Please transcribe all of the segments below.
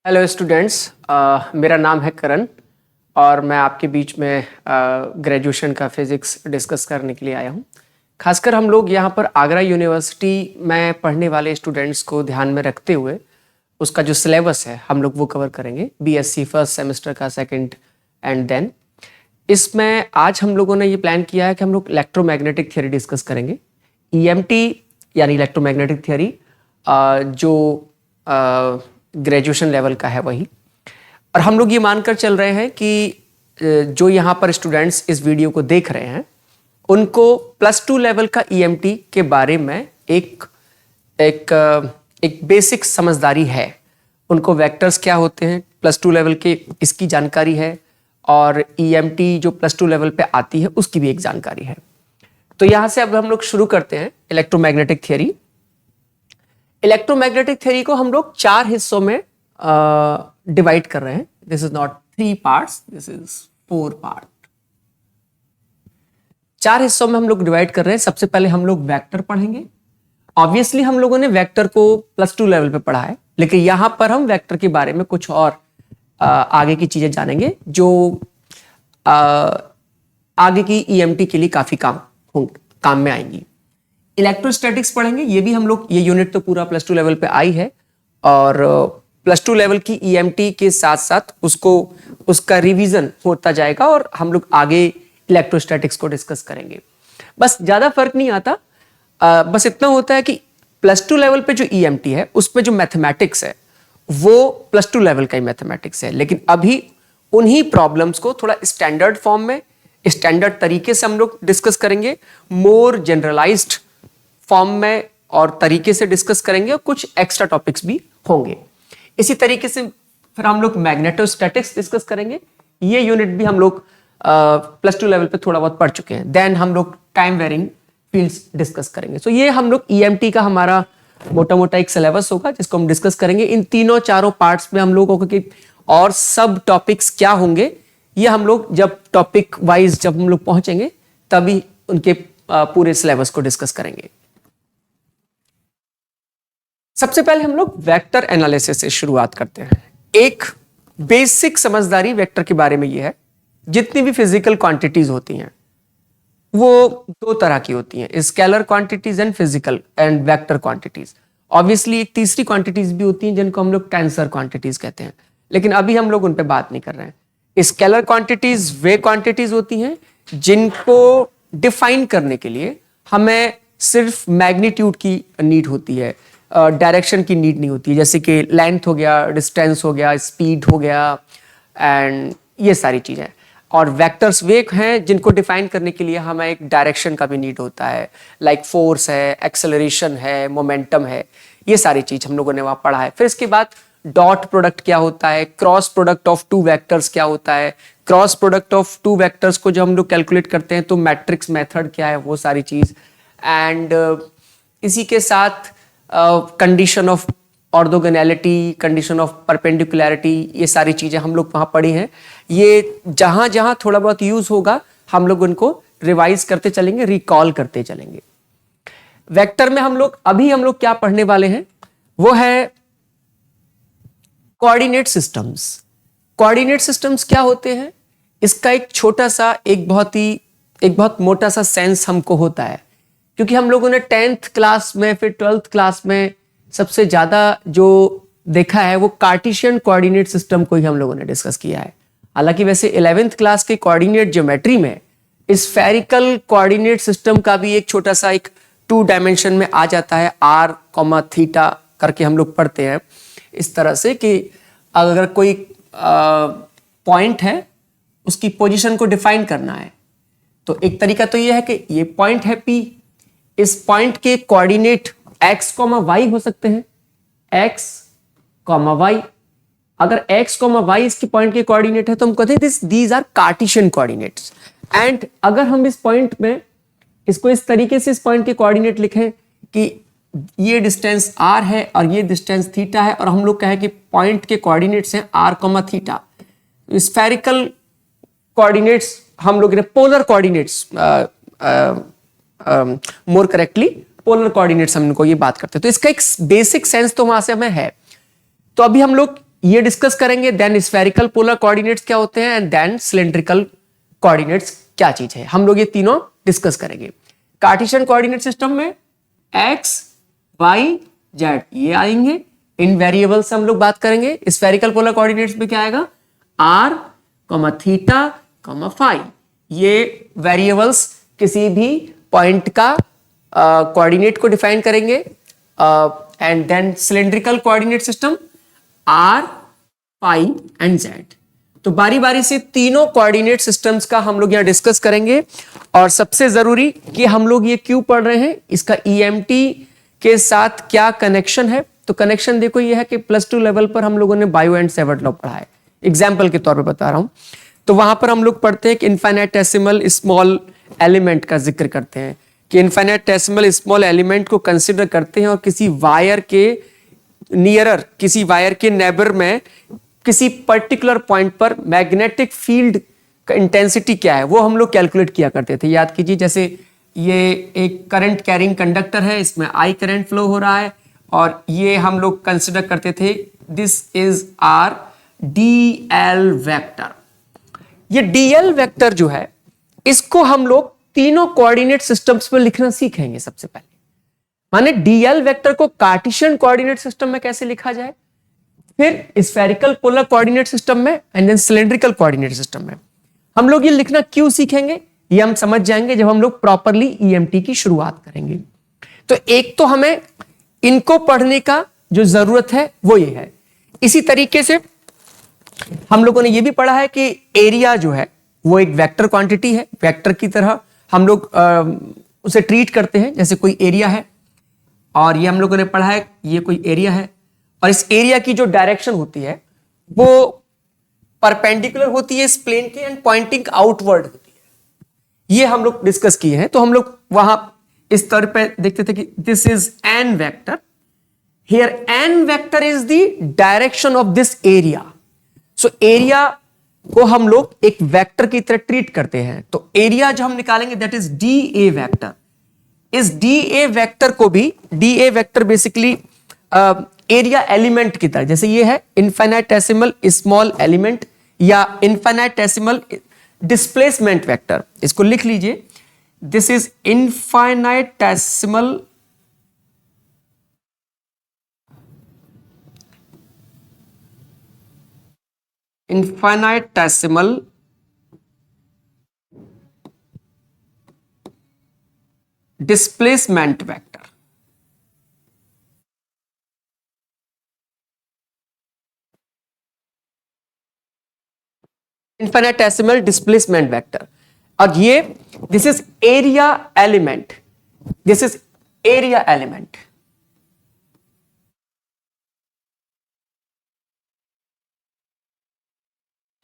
Hello students, मेरा नाम है करण और मैं आपके बीच में ग्रेजुएशन का फिज़िक्स डिस्कस करने के लिए आया हूँ। खासकर हम लोग यहाँ पर आगरा यूनिवर्सिटी में पढ़ने वाले स्टूडेंट्स को ध्यान में रखते हुए उसका जो सिलेबस है हम लोग वो कवर करेंगे। बीएससी फर्स्ट सेमेस्टर का सेकंड एंड देन इसमें आज हम लोगों ने ये प्लान किया है कि हम लोग इलेक्ट्रोमैग्नेटिक थियरी डिस्कस करेंगे। ईएमटी यानी इलेक्ट्रोमैग्नेटिक थियरी जो ग्रेजुएशन लेवल का है वही। और हम लोग ये मानकर चल रहे हैं कि जो यहाँ पर स्टूडेंट्स इस वीडियो को देख रहे हैं उनको +2 लेवल का ईएमटी के बारे में एक बेसिक समझदारी है। उनको वेक्टर्स क्या होते हैं +2 लेवल के इसकी जानकारी है और ईएमटी जो +2 लेवल पे आती है उसकी भी एक जानकारी है। तो यहाँ से अब हम लोग शुरू करते हैं इलेक्ट्रोमैग्नेटिक थियरी। इलेक्ट्रोमैग्नेटिक थ्योरी को हम लोग 4 हिस्सों में डिवाइड कर रहे हैं। This is not 3 parts, this is 4 part. 4 हिस्सों में हम लोग डिवाइड कर रहे हैं। सबसे पहले हम लोग वेक्टर पढ़ेंगे। ऑब्वियसली हम लोगों ने वेक्टर को +2 लेवल पे पढ़ा है, लेकिन यहां पर हम वेक्टर के बारे में कुछ और आगे की चीजें जानेंगे जो आगे की ईएमटी के लिए काफी काम में आएंगी। इलेक्ट्रोस्टैटिक्स पढ़ेंगे। ये भी हम लोग, ये यूनिट तो पूरा +2 लेवल पे आई है और +2 लेवल की ईएमटी के साथ साथ उसका रिवीजन होता जाएगा और हम लोग आगे इलेक्ट्रोस्टैटिक्स को डिस्कस करेंगे। बस ज्यादा फर्क नहीं आता। बस इतना होता है कि +2 लेवल पे जो ईएमटी है उसमें जो मैथमेटिक्स है वो +2 लेवल का ही मैथमेटिक्स है, लेकिन अभी उन्हीं प्रॉब्लम्स को थोड़ा स्टैंडर्ड फॉर्म में, स्टैंडर्ड तरीके से हम लोग डिस्कस करेंगे, मोर जनरलाइज्ड फॉर्म में और तरीके से डिस्कस करेंगे और कुछ एक्स्ट्रा टॉपिक्स भी होंगे। इसी तरीके से फिर हम लोग मैग्नेटोस्टैटिक्स डिस्कस करेंगे। ये यूनिट भी हम लोग +2 लेवल पे थोड़ा बहुत पढ़ चुके हैं। देन हम लोग टाइम वेरिंग फील्ड्स डिस्कस करेंगे। सो ये हम लोग ईएमटी का हमारा मोटा मोटा एक सिलेबस होगा जिसको हम डिस्कस करेंगे। इन तीनों चारों पार्ट्स में हम लोगों के और सब टॉपिक्स क्या होंगे ये हम लोग जब टॉपिक वाइज जब हम लोग पहुंचेंगे तभी उनके पूरे सिलेबस को डिस्कस करेंगे। सबसे पहले हम लोग वेक्टर एनालिसिस से शुरुआत करते हैं। एक बेसिक समझदारी वेक्टर के बारे में यह है, जितनी भी फिजिकल क्वांटिटीज होती हैं वो 2 तरह की होती हैं, scalar quantities and physical and vector quantities. Obviously एक तीसरी क्वांटिटीज भी होती हैं जिनको हम लोग टेंसर क्वांटिटीज कहते हैं, लेकिन अभी हम लोग उन पे बात नहीं कर रहे हैं। स्केलर क्वांटिटीज वे क्वांटिटीज होती हैं जिनको डिफाइन करने के लिए हमें सिर्फ मैग्नीट्यूड की नीड होती है, डायरेक्शन की नीड नहीं होती है। जैसे कि लेंथ हो गया, डिस्टेंस हो गया, स्पीड हो गया एंड ये सारी चीजें। और वेक्टर्स वे हैं जिनको डिफाइन करने के लिए हमें एक डायरेक्शन का भी नीड होता है, लाइक फोर्स है, एक्सेलरेशन है, मोमेंटम है, ये सारी चीज हम लोगों ने वहां पढ़ा है। फिर इसके बाद डॉट प्रोडक्ट क्या होता है, क्रॉस प्रोडक्ट ऑफ 2 वेक्टर्स क्या होता है, क्रॉस प्रोडक्ट ऑफ 2 वेक्टर्स को जब हम लोग कैलकुलेट करते हैं तो मैट्रिक्स मेथड क्या है, वो सारी चीज। एंड इसी के साथ condition of orthogonality, condition of perpendicularity, ये सारी चीजें हम लोग वहां पढ़ी हैं। ये जहां जहां थोड़ा बहुत यूज होगा हम लोग उनको रिवाइज करते चलेंगे, रिकॉल करते चलेंगे। वेक्टर में हम लोग क्या पढ़ने वाले हैं वो है कोऑर्डिनेट सिस्टम्स। कोऑर्डिनेट सिस्टम्स क्या होते हैं, इसका एक छोटा सा एक बहुत मोटा सा सेंस हमको होता है, क्योंकि हम लोगों ने 10th क्लास में फिर 12th क्लास में सबसे ज्यादा जो देखा है वो कार्टेशियन कोऑर्डिनेट सिस्टम को ही हम लोगों ने डिस्कस किया है। हालांकि वैसे 11th क्लास के कोऑर्डिनेट ज्योमेट्री में स्फेरिकल कोऑर्डिनेट सिस्टम का भी एक छोटा सा एक 2 डायमेंशन में आ जाता है, r, करके हम लोग पढ़ते हैं इस तरह से कि अगर कोई पॉइंट है उसकी पोजीशन को डिफाइन करना है तो एक तरीका तो ये है कि ये पॉइंट है P, इस पॉइंट के कोऑर्डिनेट x, y हो सकते हैं, x, y। अगर x, y इसके पॉइंट के कोऑर्डिनेट है तो हम कहते हैं these are Cartesian coordinates. And अगर हम इस पॉइंट में इसको इस तरीके से इस पॉइंट के कोऑर्डिनेट लिखें कि ये डिस्टेंस r है और ये डिस्टेंस थीटा है और हम लोग कहें कि पॉइंट के कोऑर्डिनेट्स हैं r, थीटा, स्फेरिकल कोऑर्डिनेट्स हम लोग पोलर कोऑर्डिनेट्स, मोर करेक्टली पोलर कोऑर्डिनेट्स हम इनको ये बात करते हैं। तो इसका एक बेसिक सेंस तो वहां से हमें है। तो अभी हम लोग ये डिस्कस करेंगे, देन स्फेरिकल पोलर कोऑर्डिनेट्स क्या होते हैं, एंड देन सिलेंड्रिकल कोऑर्डिनेट्स क्या चीज है, हम लोग ये तीनों डिस्कस करेंगे। कार्टेशियन कोऑर्डिनेट सिस्टम में एक्स वाई जेड ये आएंगे, इन वेरिएबल से हम लोग बात करेंगे। स्फेरिकल पोलर कोऑर्डिनेट्स में क्या आएगा, r comma theta comma phi, ये वेरिएबल्स किसी भी पॉइंट का कोऑर्डिनेट को डिफाइन करेंगे। And then cylindrical coordinate system r phi and z. तो बारी बारी से तीनों कोऑर्डिनेट सिस्टम्स का हम लोग यहां डिस्कस करेंगे। और सबसे जरूरी कि हम लोग ये क्यों पढ़ रहे हैं, इसका ईएमटी के साथ क्या कनेक्शन है। तो कनेक्शन देखो ये है कि +2 लेवल पर हम लोगों ने बायो एंड सेवर्ट लॉ पढ़ा है, एग्जाम्पल के तौर पे बता रहा हूं। तो वहां पर हम लोग पढ़ते हैं कि इनफाइनेटेसिमल स्मॉल एलिमेंट का जिक्र करते हैं, कि इनफाइनेटेसिमल स्मॉल एलिमेंट को कंसिडर करते हैं और किसी वायर के नियरर, किसी वायर के नेबर में किसी पर्टिकुलर पॉइंट पर मैग्नेटिक फील्ड का इंटेंसिटी क्या है वो हम लोग कैलकुलेट किया करते थे। याद कीजिए, जैसे ये एक करंट कैरिंग कंडक्टर है, इसमें आई करंट फ्लो हो रहा है और ये हम लोग कंसिडर करते थे this is our dl vector. ये डीएल वेक्टर जो है इसको हम लोग तीनों कोऑर्डिनेट सिस्टम्स में लिखना सीखेंगे सबसे पहले। माने डीएल वेक्टर को कार्टेशियन कोऑर्डिनेट सिस्टम में कैसे लिखा जाए, फिर स्फेरिकल पोलर कोऑर्डिनेट सिस्टम में, and then cylindrical coordinate system में। हम लोग ये लिखना क्यों सीखेंगे ये हम समझ जाएंगे जब हम लोग प्रॉपरली ईएमटी की शुरुआत करेंगे। तो एक तो हमें इनको पढ़ने का जो जरूरत है वो ये है। इसी तरीके से हम लोगों ने ये भी पढ़ा है कि एरिया जो है वो एक वेक्टर क्वांटिटी है, वेक्टर की तरह हम लोग उसे ट्रीट करते हैं। जैसे कोई एरिया है और ये हम लोगों ने पढ़ा है ये कोई एरिया है और इस एरिया की जो डायरेक्शन होती है वो परपेंडिकुलर होती है इस प्लेन के एंड पॉइंटिंग आउटवर्ड होती है, ये हम लोग डिस्कस किए हैं। तो हम लोग वहां इस तरह पे देखते थे कि this is n vector, here n vector is the direction of this area. So area को हम लोग एक वेक्टर की तरह ट्रीट करते हैं। तो एरिया जो हम निकालेंगे that is d A vector. इस डी ए वेक्टर को भी, D A vector basically area element की तरह, जैसे ये है इनफाइनेटेसिमल स्मॉल एलिमेंट या इनफाइनेटेसिमल डिस्प्लेसमेंट वेक्टर, इसको लिख लीजिए। This is infinitesimal displacement vector. Infinitesimal displacement vector. और ये this is area element, this is area element.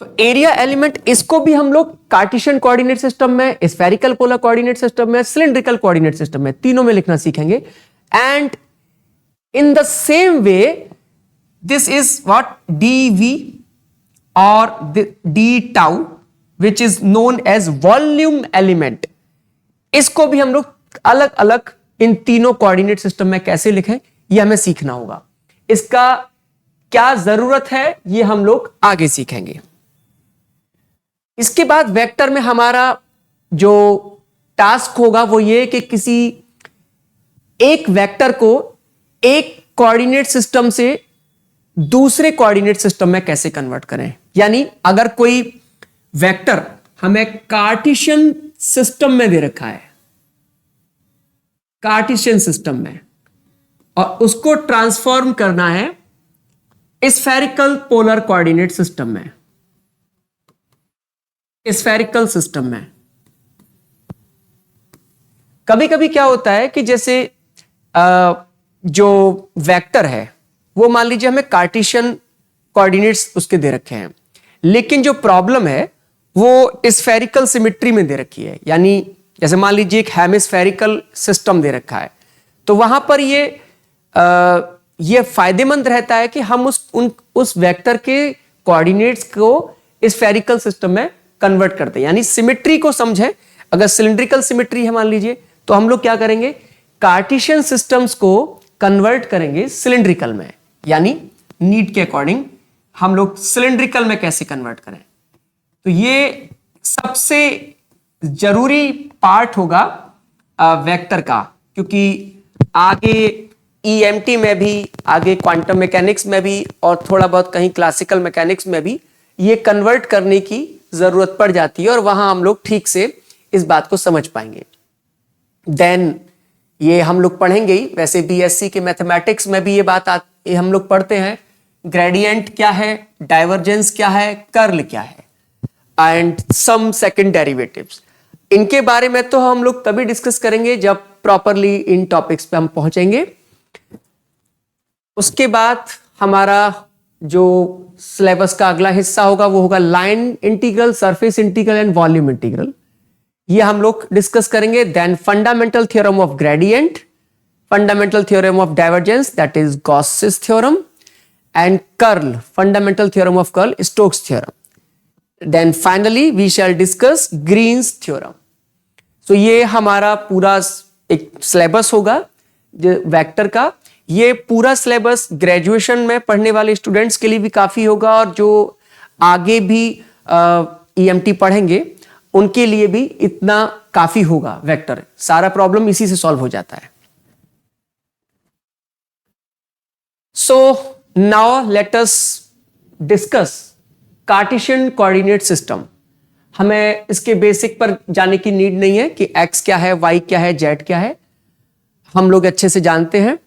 तो एरिया एलिमेंट, इसको भी हम लोग कार्टेशियन कोऑर्डिनेट सिस्टम में, स्फेरिकल पोलर कोऑर्डिनेट सिस्टम में, सिलिंड्रिकल कोऑर्डिनेट सिस्टम में, तीनों में लिखना सीखेंगे। And in the same way this is what DV और D tau which is known as volume element. इसको भी हम लोग अलग अलग इन तीनों कोऑर्डिनेट सिस्टम में कैसे लिखें ये हमें सीखना होगा। इसका क्या जरूरत है ये हम लोग आगे सीखेंगे। इसके बाद वेक्टर में हमारा जो टास्क होगा वो ये कि किसी एक वेक्टर को एक कोऑर्डिनेट सिस्टम से दूसरे कोऑर्डिनेट सिस्टम में कैसे कन्वर्ट करें। यानी अगर कोई वेक्टर हमें कार्टेशियन सिस्टम में दे रखा है, कार्टेशियन सिस्टम में, और उसको ट्रांसफॉर्म करना है स्फेरिकल पोलर कोऑर्डिनेट सिस्टम में, स्फेरिकल सिस्टम में। कभी कभी क्या होता है कि जैसे जो वेक्टर है वो मान लीजिए हमें कार्टेशियन कोऑर्डिनेट्स उसके दे रखे हैं, लेकिन जो प्रॉब्लम है वो स्फेरिकल सिमेट्री में दे रखी है। यानी जैसे मान लीजिए एक हेमिस्फेरिकल सिस्टम दे रखा है, तो वहां पर ये फायदेमंद रहता है कि हम उस वेक्टर के कोऑर्डिनेट्स को स्फेरिकल सिस्टम में कन्वर्ट करते हैं। यानी सिमेट्री को समझें। अगर सिलिंड्रिकल सिमेट्री है मान लीजिए, तो हम लोग क्या करेंगे, कार्टेशियन सिस्टम्स को कन्वर्ट करेंगे सिलिंड्रिकल में, यानी नीड के अकॉर्डिंग हम लोग सिलिंड्रिकल में कैसे कन्वर्ट करें। तो ये सबसे जरूरी पार्ट होगा वेक्टर का, क्योंकि आगे ईएमटी में भी, आगे क्वांटम मैकेनिक्स में भी और थोड़ा बहुत कहीं क्लासिकल मैकेनिक्स में भी ये कन्वर्ट करने की जरूरत पड़ जाती है और वहां हम लोग ठीक से इस बात को समझ पाएंगे। देन ये हम लोग पढ़ेंगे ही, वैसे बीएससी के मैथमेटिक्स में भी ये हम लोग पढ़ते हैं। ग्रेडियंट क्या है, डाइवर्जेंस क्या है, कर्ल क्या है, एंड सम सेकंड डेरिवेटिव्स। इनके बारे में तो हम लोग तभी डिस्कस करेंगे जब प्रॉपरली इन टॉपिक्स पे हम पहुंचेंगे। उसके बाद हमारा जो सिलेबस का अगला हिस्सा होगा वो होगा line integral, surface integral and volume integral. ये हम लोग डिस्कस करेंगे। Then fundamental theorem of gradient, fundamental theorem of divergence that is Gauss's theorem, and curl, fundamental theorem of curl, Stokes theorem. Then finally we shall discuss Green's theorem. So ये हमारा पूरा एक syllabus होगा vector का। ये पूरा syllabus graduation में पढ़ने वाले स्टूडेंट्स के लिए भी काफी होगा और जो आगे भी ईएमटी पढ़ेंगे उनके लिए भी इतना काफी होगा। वेक्टर सारा प्रॉब्लम इसी से सॉल्व हो जाता है। So now let us discuss Cartesian coordinate system. हमें इसके बेसिक पर जाने की नीड नहीं है कि एक्स क्या है, वाई क्या है, जेड क्या है, हम लोग अच्छे से जानते हैं।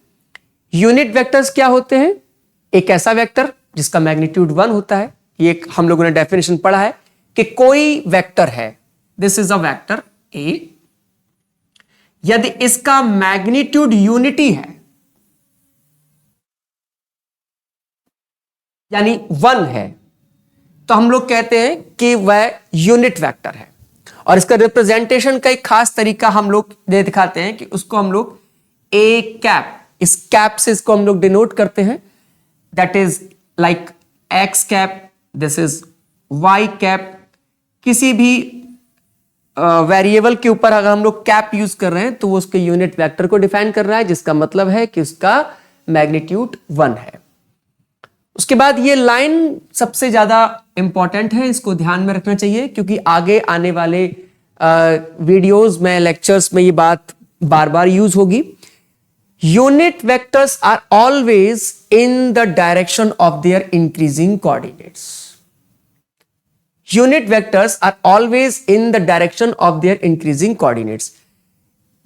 यूनिट वेक्टर्स क्या होते हैं? एक ऐसा वेक्टर जिसका मैग्नीट्यूड 1 होता है। ये हम लोगों ने डेफिनेशन पढ़ा है कि कोई वेक्टर है, this is a vector A, यदि इसका मैग्नीट्यूड यूनिटी है यानी 1 है, तो हम लोग कहते हैं कि वह यूनिट वेक्टर है। और इसका रिप्रेजेंटेशन का एक खास तरीका हम लोग दे दिखाते हैं कि उसको हम लोग ए कैप, इस कैप से इसको हम लोग डिनोट करते हैं, that is like x cap, this is y cap. किसी भी वेरिएबल के ऊपर अगर हम लोग कैप यूज कर रहे हैं तो वो उसके यूनिट वेक्टर को डिफाइन कर रहा है, जिसका मतलब है कि उसका मैग्नीट्यूड 1 है। उसके बाद ये लाइन सबसे ज्यादा इंपॉर्टेंट है, इसको ध्यान में रखना चाहिए क्योंकि आगे आने वाले वीडियोस में, लेक्चर्स में ये बात बार बार यूज होगी। Unit vectors are always in the direction of their increasing coordinates. Unit vectors are always in the direction of their increasing coordinates.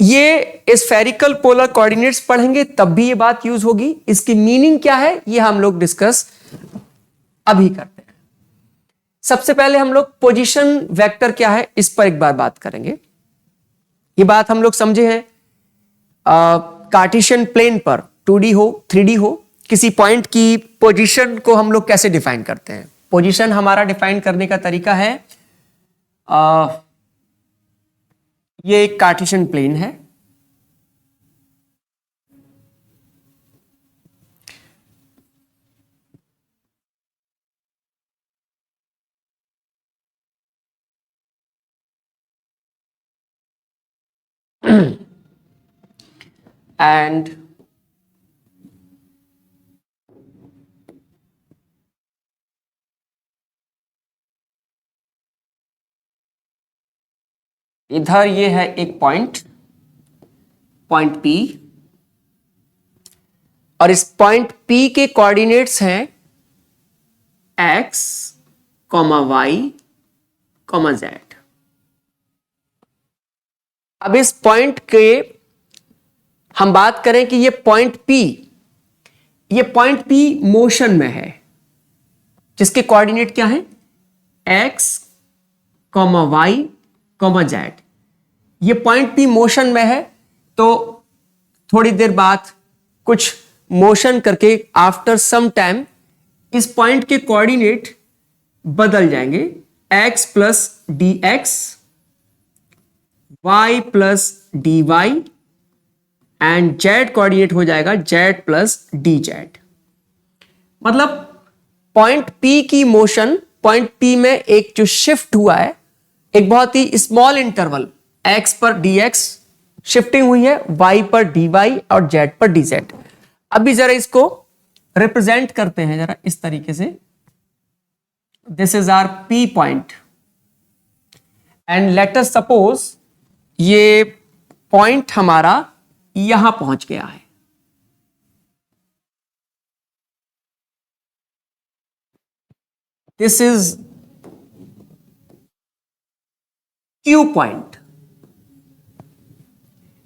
ये स्फेरिकल पोलर कोऑर्डिनेट्स पढ़ेंगे तब भी ये बात यूज होगी। इसकी मीनिंग क्या है ये हम लोग डिस्कस अभी करते हैं। सबसे पहले हम लोग पोजीशन वेक्टर क्या है इस पर एक बार बात करेंगे। ये बात हम लोग समझे हैं, कार्टेशियन प्लेन पर 2D हो 3D हो, किसी पॉइंट की पोजीशन को हम लोग कैसे डिफाइन करते हैं। पोजीशन हमारा डिफाइन करने का तरीका है, ये एक कार्टेशियन प्लेन है, एंड इधर ये है एक पॉइंट P, और इस पॉइंट P के कोऑर्डिनेट्स हैं x, y, z। अब इस पॉइंट के हम बात करें कि ये पॉइंट P मोशन में है, जिसके कोऑर्डिनेट क्या है x, y, z। ये पॉइंट P मोशन में है, तो थोड़ी देर बाद कुछ मोशन करके आफ्टर सम टाइम इस पॉइंट के कोऑर्डिनेट बदल जाएंगे, x plus dx, y plus dy and z coordinate हो जाएगा z प्लस dz। मतलब पॉइंट P की मोशन, पॉइंट P में एक जो शिफ्ट हुआ है, एक बहुत ही स्मॉल इंटरवल x पर dx शिफ्टिंग हुई है, y पर dy और z पर dz। अभी जरा इसको रिप्रेजेंट करते हैं जरा इस तरीके से। This is our P point and let us suppose ये पॉइंट हमारा यहां पहुंच गया है। This is Q point.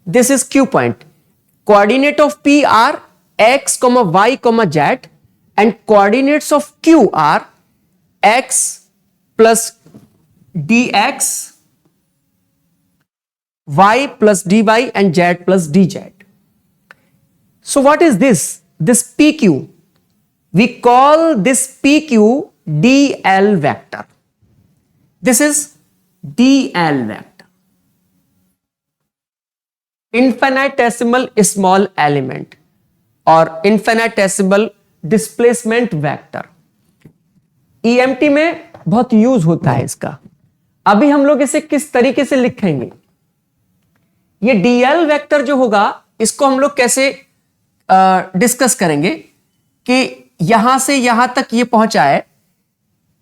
This is Q point. Coordinate of P are x, y, z, and coordinates of Q are x plus dx, y plus dy, and z plus dz. So what is this? This PQ. We call this PQ dl vector. This is dl vector, infinitesimal small element और infinitesimal displacement vector। EMT में बहुत use होता है इसका। अभी हम लोग इसे किस तरीके से लिखेंगे, ये dl वेक्टर जो होगा इसको हम लोग कैसे डिस्कस करेंगे कि यहां से यहां तक ये पहुंचा है।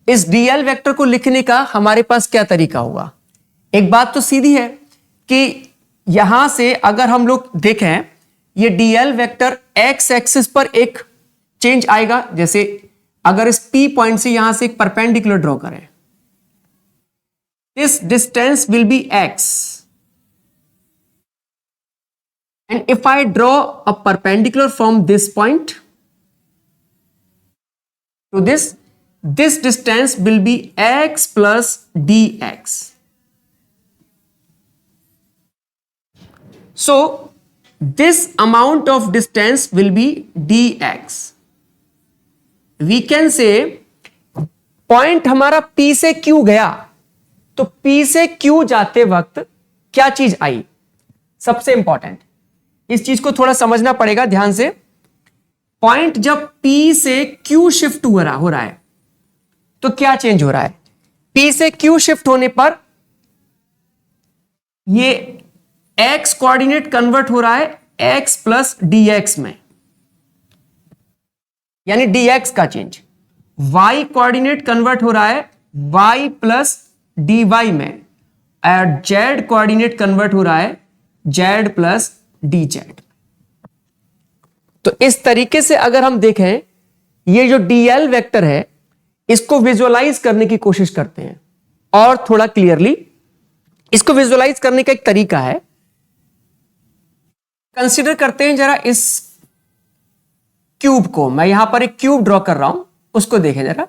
इस dl वेक्टर को लिखने का हमारे पास क्या तरीका होगा। एक बात तो सीधी है कि यहां से अगर हम लोग देखें ये dl वेक्टर x एक्सिस पर एक चेंज आएगा। जैसे अगर इस P पॉइंट से यहां से एक परपेंडिकुलर ड्रॉ करें, this distance will be x and if I draw a perpendicular from this point two this distance will be x plus dx. So this amount of distance will be dx. We can say point हमारा P से Q गया, तो P से Q जाते वक्त क्या चीज आई। सबसे इंपॉर्टेंट इस चीज को थोड़ा समझना पड़ेगा ध्यान से। पॉइंट जब P से Q शिफ्ट हो रहा है तो क्या चेंज हो रहा है। P से Q शिफ्ट होने पर ये x कोऑर्डिनेट कन्वर्ट हो रहा है x प्लस dx में, यानी dx का चेंज। y कोऑर्डिनेट कन्वर्ट हो रहा है y प्लस dy में, और z कोऑर्डिनेट कन्वर्ट हो रहा है z प्लस dz। तो इस तरीके से अगर हम देखें ये जो dl वेक्टर है इसको विजुअलाइज करने की कोशिश करते हैं और थोड़ा क्लियरली। इसको विजुअलाइज करने का एक तरीका है, कंसीडर करते हैं जरा इस क्यूब को। मैं यहां पर एक क्यूब ड्रॉ कर रहा हूं, उसको देखें जरा।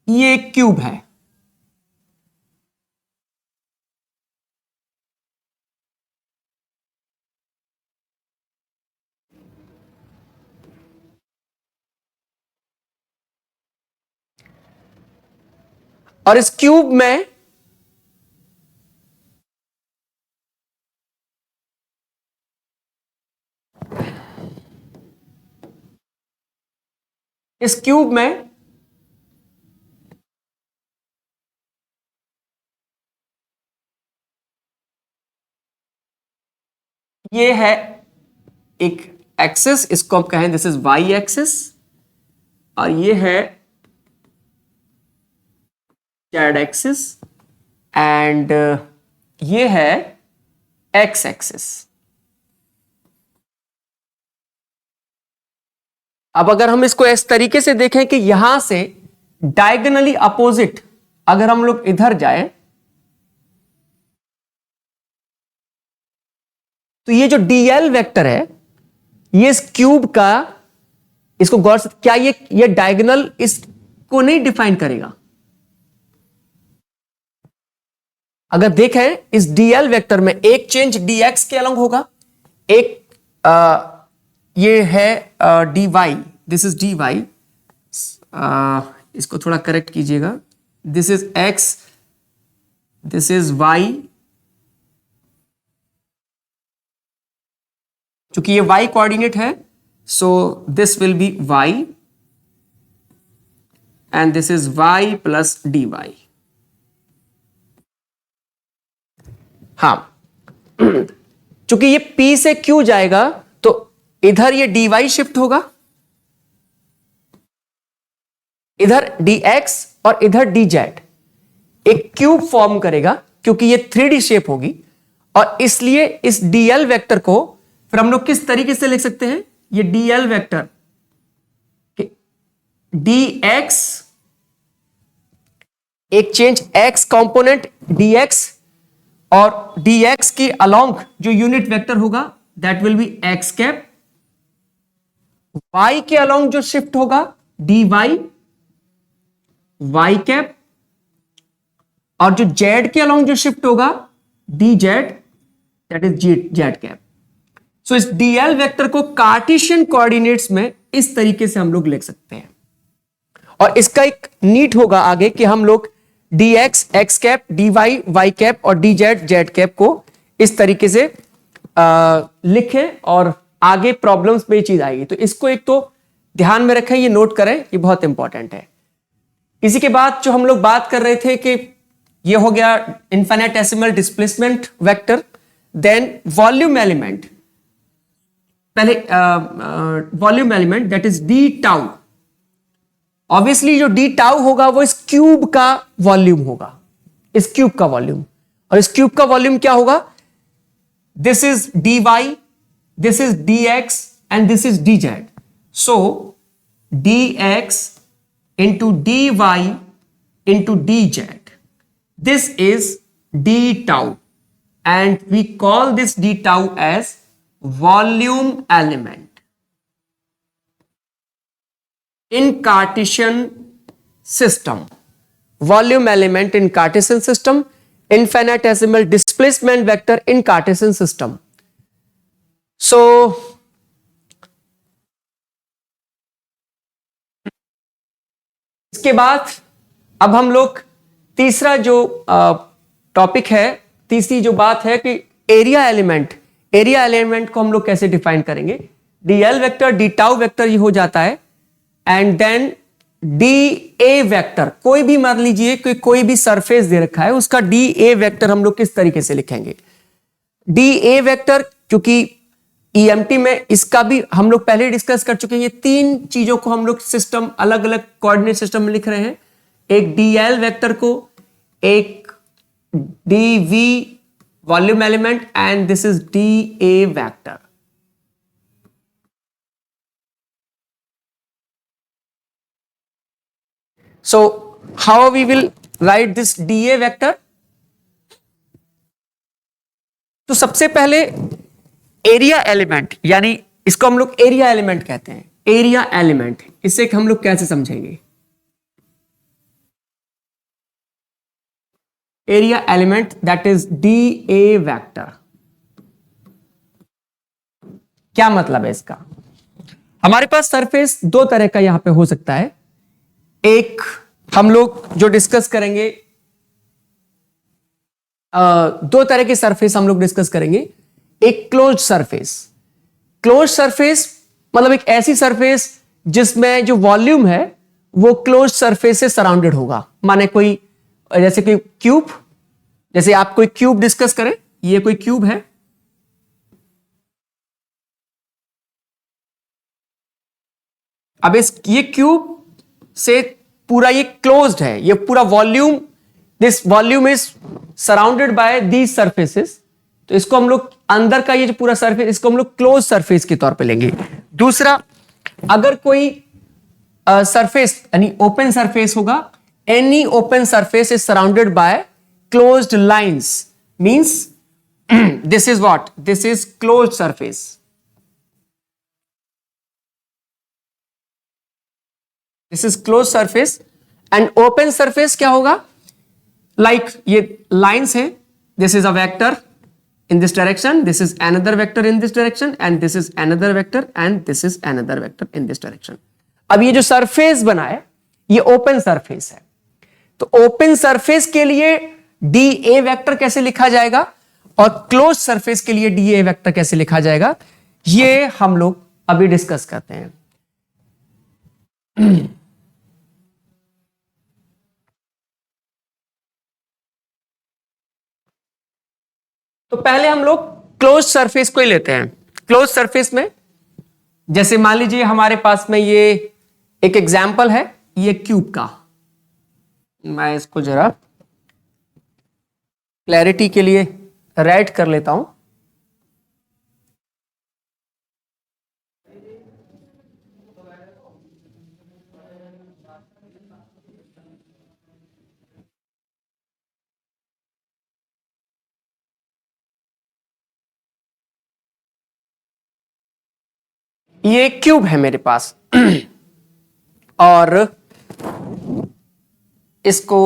ये एक क्यूब है, और इस क्यूब में ये है एक एक्सिस, इसको हम कहें दिस इज वाई एक्सिस, और ये है जेड एक्सिस, एंड ये है एक्स एक्सिस। अब अगर हम इसको इस तरीके से देखें कि यहां से डायगोनली अपोजिट अगर हम लोग इधर जाएं तो ये जो dl वेक्टर है ये इस क्यूब का, इसको गौर से, क्या ये डायगोनल इसको नहीं डिफाइन करेगा। अगर देखें इस dl वेक्टर में एक चेंज dx के अलग होगा, एक ये है dy, दिस इज dy, इसको थोड़ा करेक्ट कीजिएगा, this is x, this is y, चूंकि ये y कोऑर्डिनेट है so this will be y and this is y plus dy। हाँ, चूंकि ये P से Q जाएगा तो इधर ये dy शिफ्ट होगा, इधर dx और इधर डी जेड एक क्यूब फॉर्म करेगा, क्योंकि ये 3D शेप होगी, और इसलिए इस डीएल वेक्टर को फिर हम लोग किस तरीके से लिख सकते हैं, ये डीएल वेक्टर dx, एक चेंज x कंपोनेंट dx, और dx की अलोंग जो यूनिट वेक्टर होगा that will be x cap, y के अलोंग जो शिफ्ट होगा dy y कैप, और जो z के अलोंग जो शिफ्ट होगा dz that is z cap. So इस dl वेक्टर को कार्टेशियन कोऑर्डिनेट्स में इस तरीके से हम लोग लिख सकते हैं, और इसका एक नीट होगा आगे कि हम लोग dx x cap, dy y cap और dz z कैप को इस तरीके से लिखें, और आगे प्रॉब्लम्स में ये चीज आएगी। तो इसको एक तो ध्यान में रखें, ये नोट करें, ये बहुत इंपॉर्टेंट है। इसी के बाद जो हम लोग बात कर रहे थे कि ये हो गया infinitesimal displacement vector, then volume element, पहले volume element that is D tau. Obviously जो डी टाउ होगा वो इस क्यूब का वॉल्यूम होगा, इस क्यूब का वॉल्यूम, और इस क्यूब का वॉल्यूम क्या होगा, this is dy, this is dx and this is dz। So dx into dy into dz, this is d tau, and we call this d tau as volume element in Cartesian system. Volume element in Cartesian system, infinitesimal displacement vector in Cartesian system. So इसके बाद अब हम लोग तीसरा जो topic है, तीसरी जो बात है कि एरिया एलिमेंट को हम लोग कैसे डिफाइन करेंगे। Dl vector, d tau vector ये हो जाता है, and then d A vector, कोई भी मान लीजिए कि कोई भी सरफेस दे रखा है, उसका डी ए वेक्टर हम लोग किस तरीके से लिखेंगे। डी ए वेक्टर, क्योंकि ईएमटी में इसका भी हम लोग पहले डिस्कस कर चुके हैं, ये तीन चीजों को हम लोग सिस्टम, अलग अलग कोऑर्डिनेट सिस्टम में लिख रहे हैं, एक डीएल वेक्टर को, एक dv volume element, and this is d A vector. So how we will write this dA vector? तो सबसे पहले एरिया एलिमेंट, यानी इसको हम लोग एरिया एलिमेंट कहते हैं। एरिया एलिमेंट, इसे हम लोग कैसे समझेंगे। Area element that is d A vector. क्या मतलब है इसका। हमारे पास सरफेस दो तरह का यहां पे हो सकता है। एक हम लोग जो डिस्कस करेंगे, दो तरह के सरफेस हम लोग डिस्कस करेंगे। एक क्लोज्ड सरफेस। क्लोज्ड सरफेस मतलब एक ऐसी सरफेस जिसमें जो वॉल्यूम है वो क्लोज्ड सरफेस से सराउंडेड होगा। माने कोई, जैसे कि क्यूब, जैसे आप कोई क्यूब डिस्कस करें, ये कोई क्यूब है, अब ये क्यूब से पूरा ये क्लोज्ड है, ये पूरा volume, this volume is surrounded by these surfaces. तो इसको हम लोग अंदर का ये जो पूरा सरफेस, इसको हम लोग क्लोज सरफेस के तौर पे लेंगे। दूसरा, अगर कोई सरफेस यानी ओपन सरफेस होगा, any open surface is surrounded by closed lines, means this is what, this is closed surface. This is close surface. And open surface क्या होगा, लाइक ये लाइंस है, this is a vector in this direction, this is another vector in this direction, and this is another vector, and this is another vector in this direction. अब ये जो surface बना है ये ओपन सरफेस है। तो open surface के लिए डी ए वेक्टर कैसे लिखा जाएगा और क्लोज सरफेस के लिए डी ए वेक्टर कैसे लिखा जाएगा, ये हम लोग अभी डिस्कस करते हैं। तो पहले हम लोग क्लोज सरफेस को ही लेते हैं। क्लोज सरफेस में जैसे मान लीजिए हमारे पास में ये एक एग्जाम्पल है, ये क्यूब का, मैं इसको जरा क्लैरिटी के लिए राइट कर लेता हूं। ये क्यूब है मेरे पास और इसको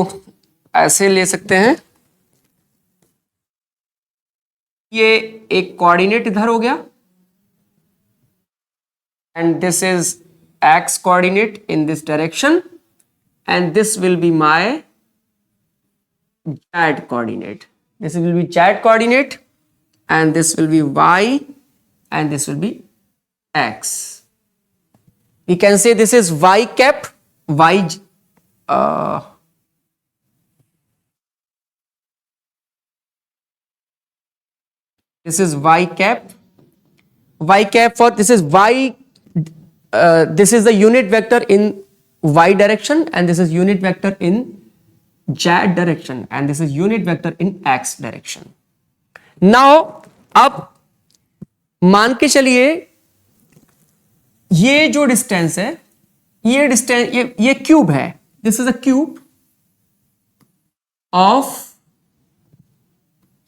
ऐसे ले सकते हैं। ये एक कोऑर्डिनेट इधर हो गया and this is x coordinate in this direction and this will be my z coordinate. This will be z coordinate and this will be y and this will be x. We can say this is y cap, y this is y cap for this is y, this is the unit vector in y direction and this is unit vector in z direction and this is unit vector in x direction. Now अब मान के चलिए ये जो distance है, ये distance, ये cube है, this is a cube of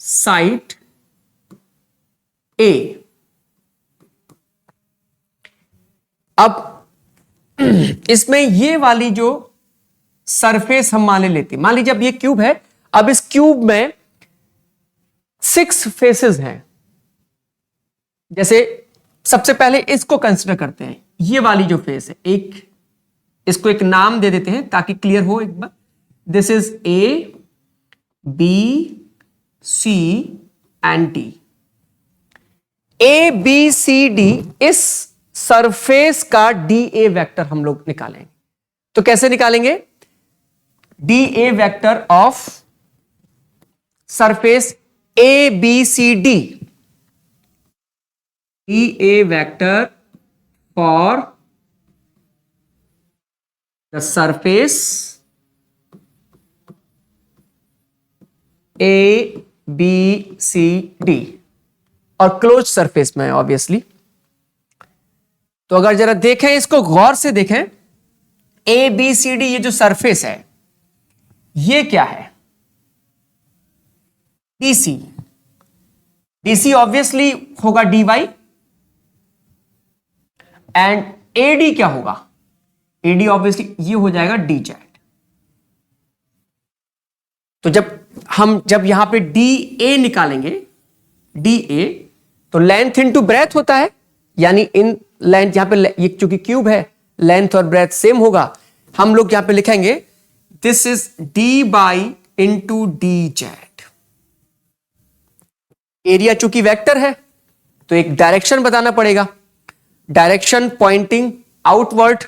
side A. अब इसमें ये वाली जो सरफेस हम मान लेते हैं, मान लीजिए अब ये क्यूब है, अब इस क्यूब में 6 फेसेस हैं। जैसे सबसे पहले इसको कंसीडर करते हैं, ये वाली जो फेस है, एक इसको एक नाम दे देते हैं ताकि क्लियर हो एक बार। This is A B C and D. A B C D, इस सरफेस का डी ए वेक्टर हम लोग निकालेंगे। तो कैसे निकालेंगे? D A vector of surface A B C D, D A vector for the surface A B C D और close surface में ऑब्वियसली। तो अगर जरा देखें, इसको गौर से देखें, ए बी सी डी ये जो सरफेस है ये क्या है? डीसी। डीसी ऑब्वियसली होगा डी वाई एंड एडी क्या होगा? एडी ऑब्वियसली ये हो जाएगा डी जेड। तो जब यहां पे डी ए निकालेंगे, डी ए, तो लेंथ इनटू ब्रेथ होता है, यानी इन लेंथ यहां पे ये चूंकि क्यूब है लेंथ और ब्रेथ सेम होगा, हम लोग यहां पे लिखेंगे this is D by into D Z. Area चूंकि वेक्टर है तो एक डायरेक्शन बताना पड़ेगा, डायरेक्शन पॉइंटिंग आउटवर्ड,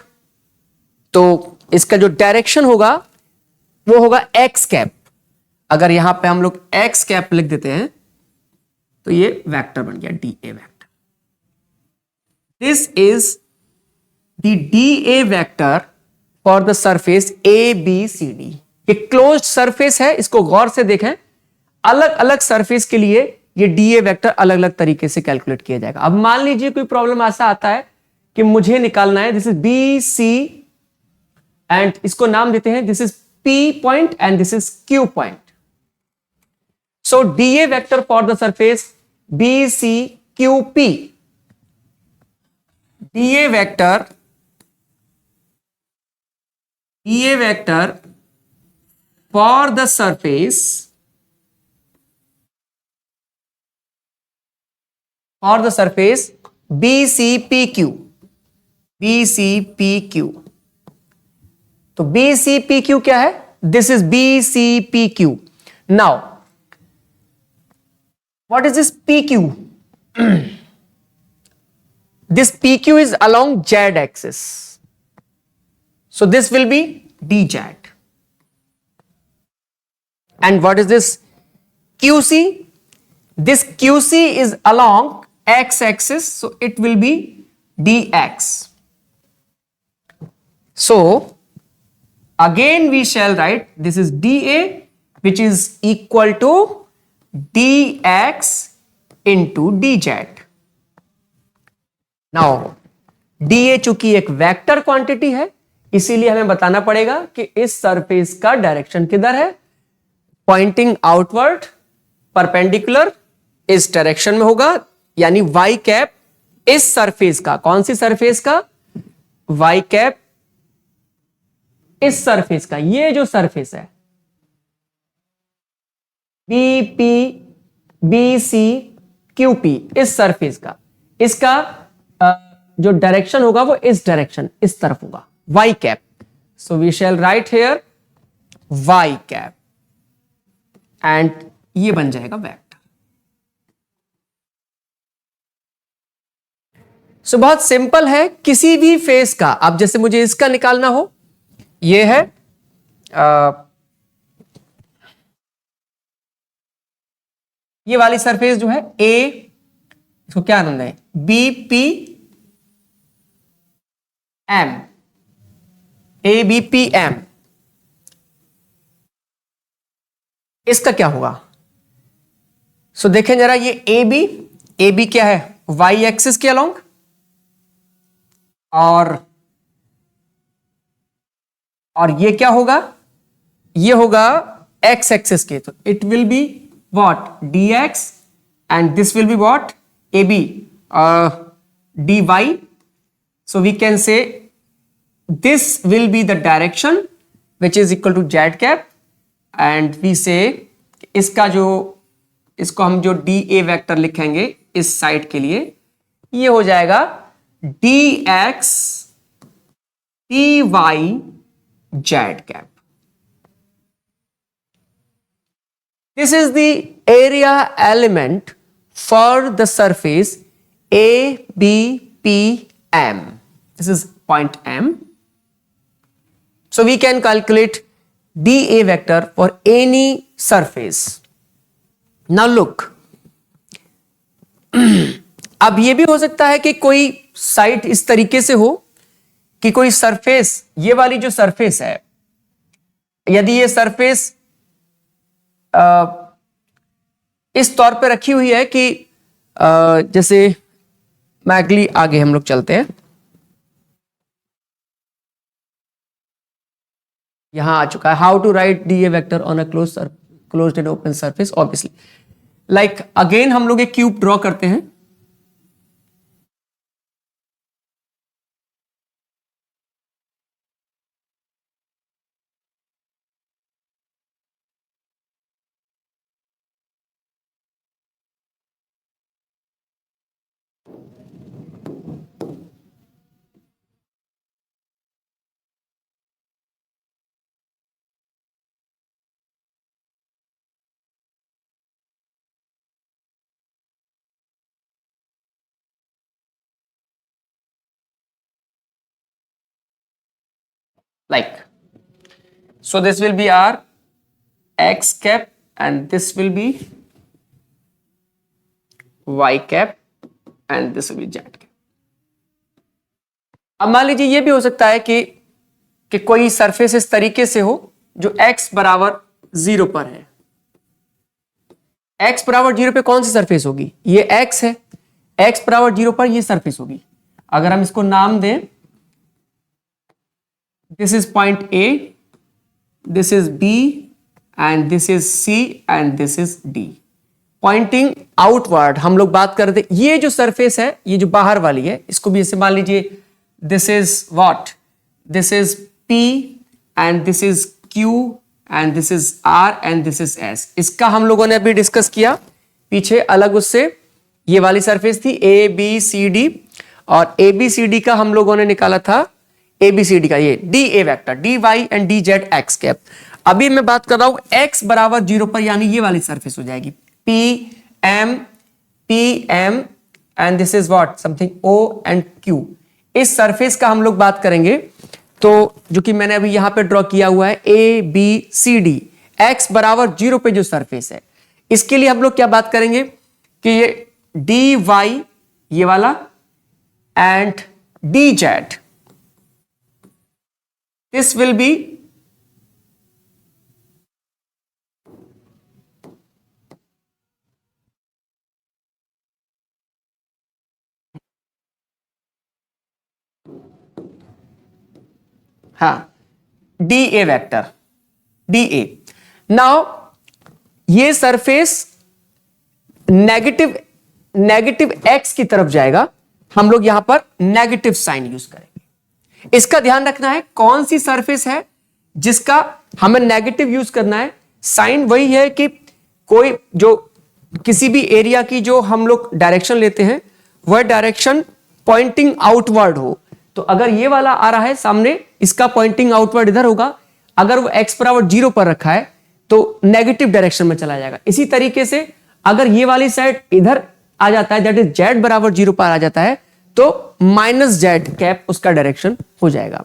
तो इसका जो डायरेक्शन होगा वो होगा एक्स कैप। अगर यहां पे हम लोग एक्स कैप लिख देते हैं तो ये वेक्टर बन गया d A vector. This is the d A vector for the surface A B C d. ये क्लोज्ड सरफेस है, इसको गौर से देखें। अलग अलग सरफेस के लिए ये डी ए वेक्टर अलग अलग तरीके से कैलकुलेट किया जाएगा। अब मान लीजिए कोई प्रॉब्लम ऐसा आता है कि मुझे निकालना है, this is b C and इसको नाम देते हैं this is p point and this is q point. So d A vector for the surface b c q p, d A vector for the surface BCPQ, BCPQ। तो BCPQ क्या है? This is BCPQ. Now, what is this PQ? This PQ is along Z axis. So this will be dz. And what is this QC? This QC is along x axis, so it will be dx. So again we shall write this is dA which is equal to dx into dz. now dA चूंकि एक vector quantity है इसीलिए हमें बताना पड़ेगा कि इस surface का डायरेक्शन किधर है, पॉइंटिंग आउटवर्ड परपेंडिकुलर इस डायरेक्शन में होगा, यानी y कैप इस सरफेस का, कौन सी सरफेस का, y कैप इस सरफेस का, ये जो सरफेस है BC QP इस सरफेस का, इसका जो डायरेक्शन होगा वो इस डायरेक्शन, इस तरफ होगा, y cap. So we shall write here y cap and ये बन जाएगा वेक्टर. सो बहुत सिंपल है. किसी भी फेस का, अब जैसे मुझे इसका निकालना हो, ये है ये वाली सरफेस जो है A, इसको क्या नाम है, BPM, ABPM. इसका क्या होगा? सो देखें जरा, ये AB क्या है, y एक्सिस के अलोंग, और ये क्या होगा, ये होगा x एक्सिस के. तो it will be what, dx and this will be what, AB, dy. So we can say this will be the direction which is equal to z cap and we say इसका जो, इसको हम जो dA vector लिखेंगे इस side के लिए, ये हो जाएगा dx dy z cap. This is the area element for the surface ABPM. This is point M. So we can calculate dA vector for any surface. Now look. अब ये भी हो सकता है कि कोई साइट इस तरीके से हो कि कोई सरफेस, ये वाली जो सरफेस है, यदि ये सरफेस इस तौर पे रखी हुई है कि जैसे मैगली, आगे हम लोग चलते हैं, यहां आ चुका है how to write da vector on a closed and open surface. Obviously like again हम लोग एक क्यूब ड्रॉ करते हैं. Like so this will be our x cap and this will be y cap and this will be z cap. अब मान लीजिए ये भी हो सकता है कि कोई सरफेस इस तरीके से हो जो x बराबर 0 पर है. x बराबर 0 पे कौन सी सरफेस होगी, ये x है, x बराबर 0 पर ये सरफेस होगी. अगर हम इसको नाम दें, this is point A, this is B and this is C and this is D. Pointing outward हम लोग बात कर रहे थे. ये जो सरफेस है, ये जो बाहर वाली है, इसको भी ऐसे मान लीजिए, this is what, this is P and this is Q and this is R and this is S. इसका हम लोगों ने अभी डिस्कस किया पीछे, अलग उससे ये वाली सरफेस थी A B C D, और A B C D का हम लोगों ने निकाला था ABCD का ये DA vector, DY and DZ x cap. अभी मैं बात कर रहा हूं x बराबर 0 पर, यानी ये वाली सरफेस हो जाएगी PM and this is what, something O and Q. इस सरफेस का हम लोग बात करेंगे, तो जो कि मैंने अभी यहां पे ड्रॉ किया हुआ है ABCD, x बराबर 0 पे जो सरफेस है, इसके लिए हम लोग क्या बात करेंगे कि ये DY ये वाला and DZ, this will be हाँ, D A vector, D A. Now ये सरफेस नेगेटिव एक्स की तरफ जाएगा, हम लोग यहां पर नेगेटिव साइन यूज करेंगे। इसका ध्यान रखना है कौन सी सरफेस है जिसका हमें नेगेटिव यूज करना है। साइन वही है कि कोई जो किसी भी एरिया की जो हम लोग डायरेक्शन लेते हैं वह डायरेक्शन पॉइंटिंग आउटवर्ड हो। तो अगर ये वाला आ रहा है सामने, इसका पॉइंटिंग आउटवर्ड इधर होगा। अगर वो x बराबर 0 पर रखा है तो नेगेटिव डायरेक्शन में चला जाएगा। इसी तरीके से अगर ये वाली साइड इधर आ जाता है, दैट इज z बराबर 0 पर आ जाता है, तो -z कैप उसका डायरेक्शन हो जाएगा।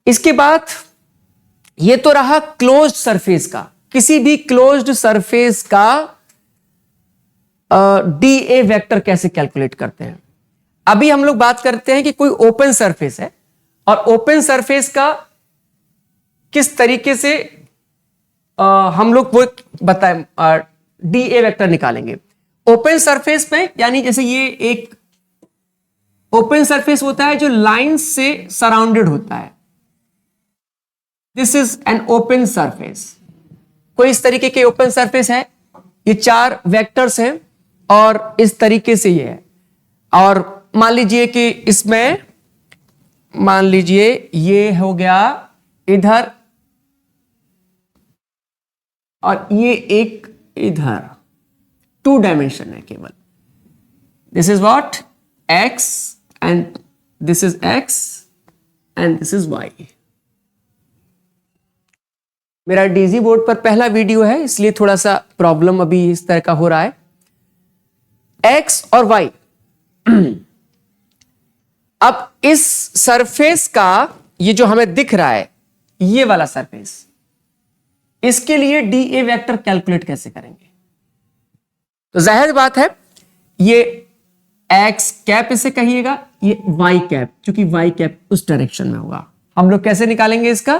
इसके बाद ये तो रहा क्लोज्ड सरफेस का। किसी भी क्लोज्ड सरफेस का डी ए वेक्टर कैसे कैलकुलेट करते हैं। अभी हम लोग बात करते हैं कि कोई ओपन सरफेस है और ओपन सरफेस का किस तरीके से हम लोग वो बताएं डी ए वेक्टर निकालेंगे। ओपन सरफेस पे यानी जैसे ये एक ओपन सरफेस होता है जो लाइन से सराउंडेड होता है, this is an open surface. कोई इस तरीके के ओपन सरफेस है, ये 4 वेक्टर्स हैं और इस तरीके से ये है। और मान लीजिए कि इसमें मान लीजिए ये हो गया इधर और ये एक इधर, 2 डायमेंशन है केवल। This is what x and this is x and this is y। मेरा डीजी बोर्ड पर पहला वीडियो है इसलिए थोड़ा सा प्रॉब्लम अभी इस तरह का हो रहा है। x और y अब इस सरफेस का ये जो हमें दिख रहा है ये वाला सरफेस, इसके लिए डी ए वेक्टर कैलकुलेट कैसे करेंगे। तो जाहिर बात है ये एक्स कैप इसे कहिएगा, ये वाई कैप, क्योंकि वाई कैप उस डायरेक्शन में होगा। हम लोग कैसे निकालेंगे इसका,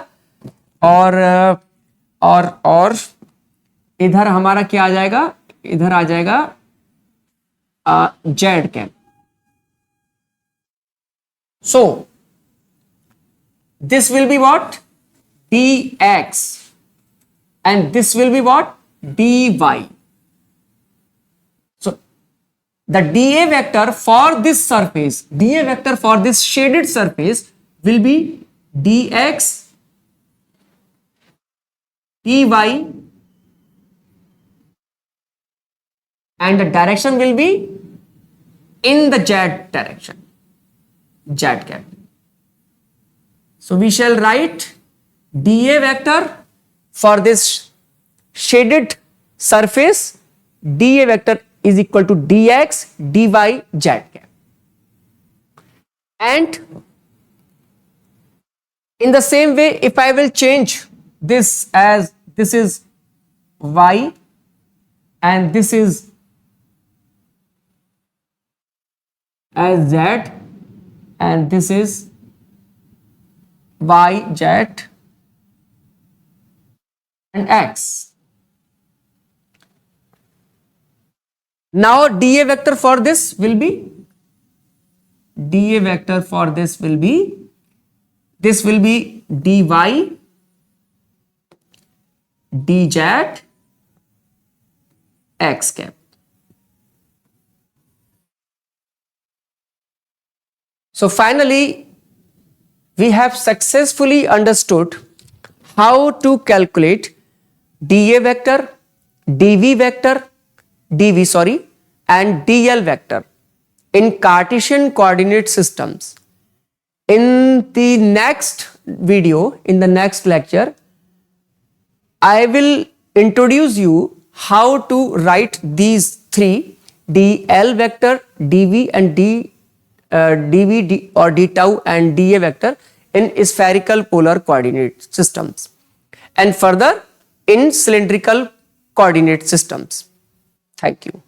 और इधर हमारा क्या आ जाएगा, इधर आ जाएगा Z cap. So this will be what, dx, and this will be what, dy. So the dA vector for this surface, dA vector for this shaded surface will be dx, dy, and the direction will be in the z direction, z cap. So we shall write dA vector for this shaded surface, dA vector is equal to dx dy z cap. And in the same way, if I will change this as this is y and this is as z and this is y, z and x. Now dA vector for this will be, dA vector for this will be dy dz x cap. So finally, we have successfully understood how to calculate dA vector, dV vector, and dl vector in Cartesian coordinate systems. In the next video, in the next lecture, I will introduce you how to write these 3, dl vector, dv and dv or d tau and dA vector in spherical polar coordinate systems, and further in cylindrical coordinate systems. Thank you.